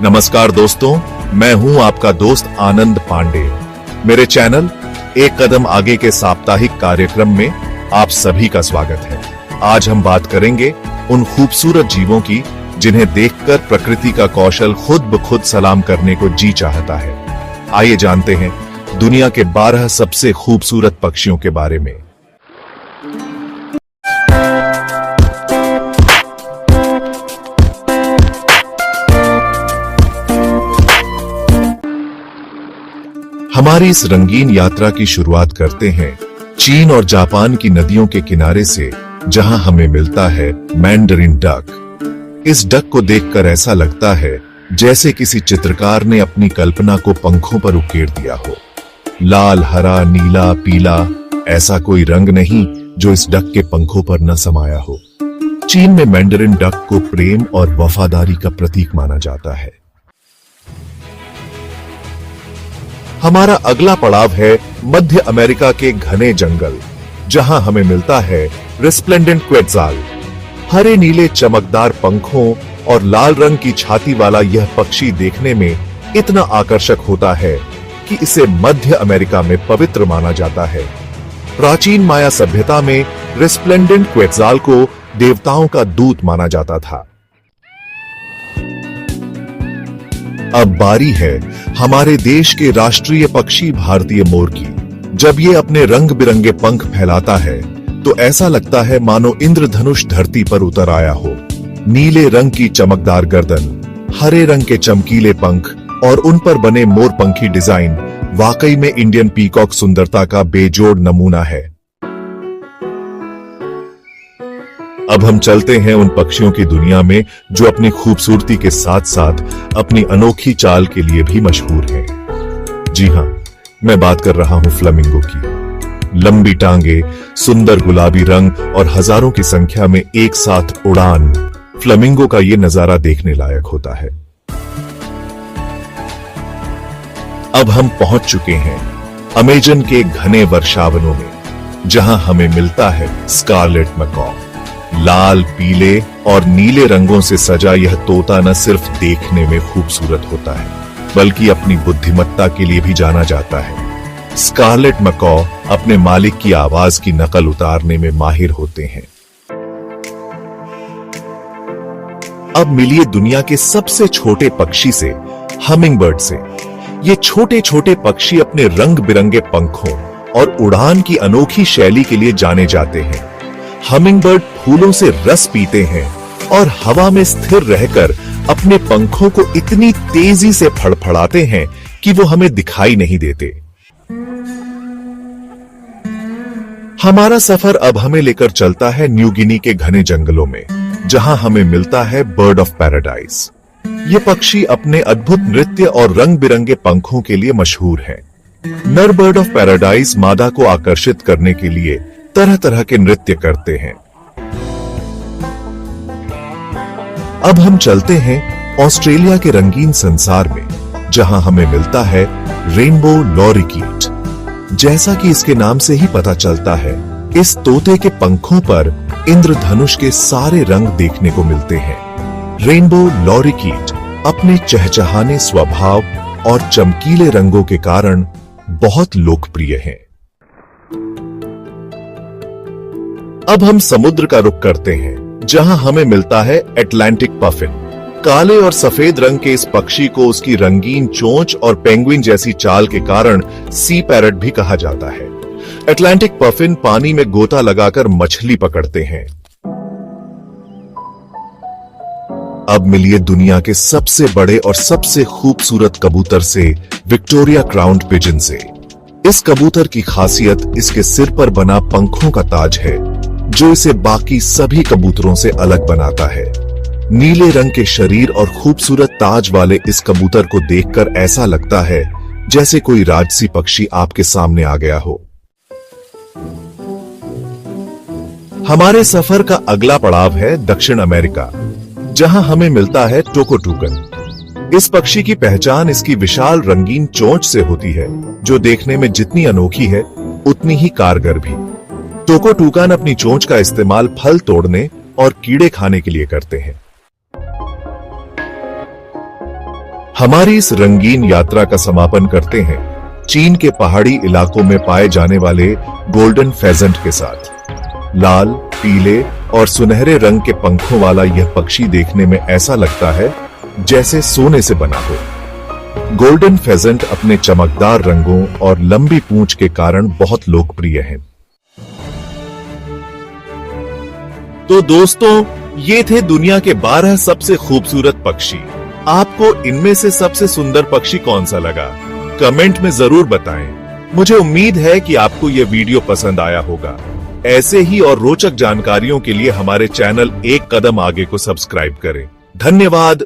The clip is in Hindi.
नमस्कार दोस्तों, मैं हूं आपका दोस्त आनंद पांडे। मेरे चैनल एक कदम आगे के साप्ताहिक कार्यक्रम में आप सभी का स्वागत है। आज हम बात करेंगे उन खूबसूरत जीवों की जिन्हें देखकर प्रकृति का कौशल खुद ब खुद सलाम करने को जी चाहता है। आइए जानते हैं दुनिया के 12 सबसे खूबसूरत पक्षियों के बारे में। हमारी इस रंगीन यात्रा की शुरुआत करते हैं चीन और जापान की नदियों के किनारे से, जहां हमें मिलता है मैंडरिन डक। इस डक को देखकर ऐसा लगता है जैसे किसी चित्रकार ने अपनी कल्पना को पंखों पर उकेर दिया हो। लाल, हरा, नीला, पीला, ऐसा कोई रंग नहीं जो इस डक के पंखों पर न समाया हो। चीन में मैंडरिन डक को प्रेम और वफादारी का प्रतीक माना जाता है। हमारा अगला पड़ाव है मध्य अमेरिका के घने जंगल, जहां हमें मिलता है रिस्प्लेंडेंट क्वेट्ज़ाल। हरे नीले चमकदार पंखों और लाल रंग की छाती वाला यह पक्षी देखने में इतना आकर्षक होता है कि इसे मध्य अमेरिका में पवित्र माना जाता है। प्राचीन माया सभ्यता में रिस्प्लेंडेंट क्वेट्ज़ाल को देवताओं का दूत माना जाता था। अब बारी है हमारे देश के राष्ट्रीय पक्षी भारतीय मोर की। जब ये अपने रंग बिरंगे पंख फैलाता है तो ऐसा लगता है मानो इंद्रधनुष धरती पर उतर आया हो। नीले रंग की चमकदार गर्दन, हरे रंग के चमकीले पंख और उन पर बने मोरपंखी डिजाइन वाकई में इंडियन पीकॉक सुंदरता का बेजोड़ नमूना है। अब हम चलते हैं उन पक्षियों की दुनिया में जो अपनी खूबसूरती के साथ साथ अपनी अनोखी चाल के लिए भी मशहूर हैं। जी हां, मैं बात कर रहा हूं फ्लेमिंगो की। लंबी टांगे, सुंदर गुलाबी रंग और हजारों की संख्या में एक साथ उड़ान, फ्लेमिंगो का ये नजारा देखने लायक होता है। अब हम पहुंच चुके हैं अमेजन के घने वर्षावनों में, जहां हमें मिलता है स्कारलेट मैकॉ। लाल, पीले और नीले रंगों से सजा यह तोता न सिर्फ देखने में खूबसूरत होता है, बल्कि अपनी बुद्धिमत्ता के लिए भी जाना जाता है। स्कारलेट मैकॉ अपने मालिक की आवाज की नकल उतारने में माहिर होते हैं। अब मिलिए दुनिया के सबसे छोटे पक्षी से, हमिंगबर्ड से। ये छोटे छोटे पक्षी अपने रंग बिरंगे पंखों और उड़ान की अनोखी शैली के लिए जाने जाते हैं। हमिंगबर्ड फूलों से रस पीते हैं और हवा में स्थिर रहकर अपने पंखों को इतनी तेजी से फड़फड़ाते हैं कि वो हमें दिखाई नहीं देते। हमारा सफर अब हमें लेकर चलता है न्यू गिनी के घने जंगलों में, जहां हमें मिलता है बर्ड ऑफ पैराडाइज। ये पक्षी अपने अद्भुत नृत्य और रंग बिरंगे पंखों के लिए मशहूर है। नर बर्ड ऑफ पैराडाइज मादा को आकर्षित करने के लिए तरह तरह के नृत्य करते हैं। अब हम चलते हैं ऑस्ट्रेलिया के रंगीन संसार में, जहां हमें मिलता है रेनबो लॉरिकीट। जैसा कि इसके नाम से ही पता चलता है, इस तोते के पंखों पर इंद्रधनुष के सारे रंग देखने को मिलते हैं। रेनबो लॉरिकीट अपने चहचहाने स्वभाव और चमकीले रंगों के कारण बहुत लोकप्रिय हैं। अब हम समुद्र का रुख करते हैं, जहां हमें मिलता है अटलांटिक पफिन। काले और सफेद रंग के इस पक्षी को उसकी रंगीन चोंच और पेंगुइन जैसी चाल के कारण सी पैरट भी कहा जाता है। अटलांटिक पफिन पानी में गोता लगाकर मछली पकड़ते हैं। अब मिलिए दुनिया के सबसे बड़े और सबसे खूबसूरत कबूतर से, विक्टोरिया क्राउन्ड पिजन से। इस कबूतर की खासियत इसके सिर पर बना पंखों का ताज है, जो इसे बाकी सभी कबूतरों से अलग बनाता है। नीले रंग के शरीर और खूबसूरत ताज वाले इस कबूतर को देखकर ऐसा लगता है जैसे कोई राजसी पक्षी आपके सामने आ गया हो। हमारे सफर का अगला पड़ाव है दक्षिण अमेरिका, जहां हमें मिलता है टोकोटूकन। इस पक्षी की पहचान इसकी विशाल रंगीन चोंच से होती है, जो देखने में जितनी अनोखी है उतनी ही कारगर भी। टोकोटूकन अपनी चोंच का इस्तेमाल फल तोड़ने और कीड़े खाने के लिए करते हैं। हमारी इस रंगीन यात्रा का समापन करते हैं चीन के पहाड़ी इलाकों में पाए जाने वाले गोल्डन फेजेंट के साथ। लाल, पीले और सुनहरे रंग के पंखों वाला यह पक्षी देखने में ऐसा लगता है जैसे सोने से बना हो। गोल्डन फेजेंट अपने चमकदार रंगों और लंबी पूंछ के कारण बहुत लोकप्रिय है। तो दोस्तों, ये थे दुनिया के 12 सबसे खूबसूरत पक्षी। आपको इनमें से सबसे सुंदर पक्षी कौन सा लगा? कमेंट में जरूर बताएं। मुझे उम्मीद है कि आपको यह वीडियो पसंद आया होगा। ऐसे ही और रोचक जानकारियों के लिए हमारे चैनल एक कदम आगे को सब्सक्राइब करें। धन्यवाद।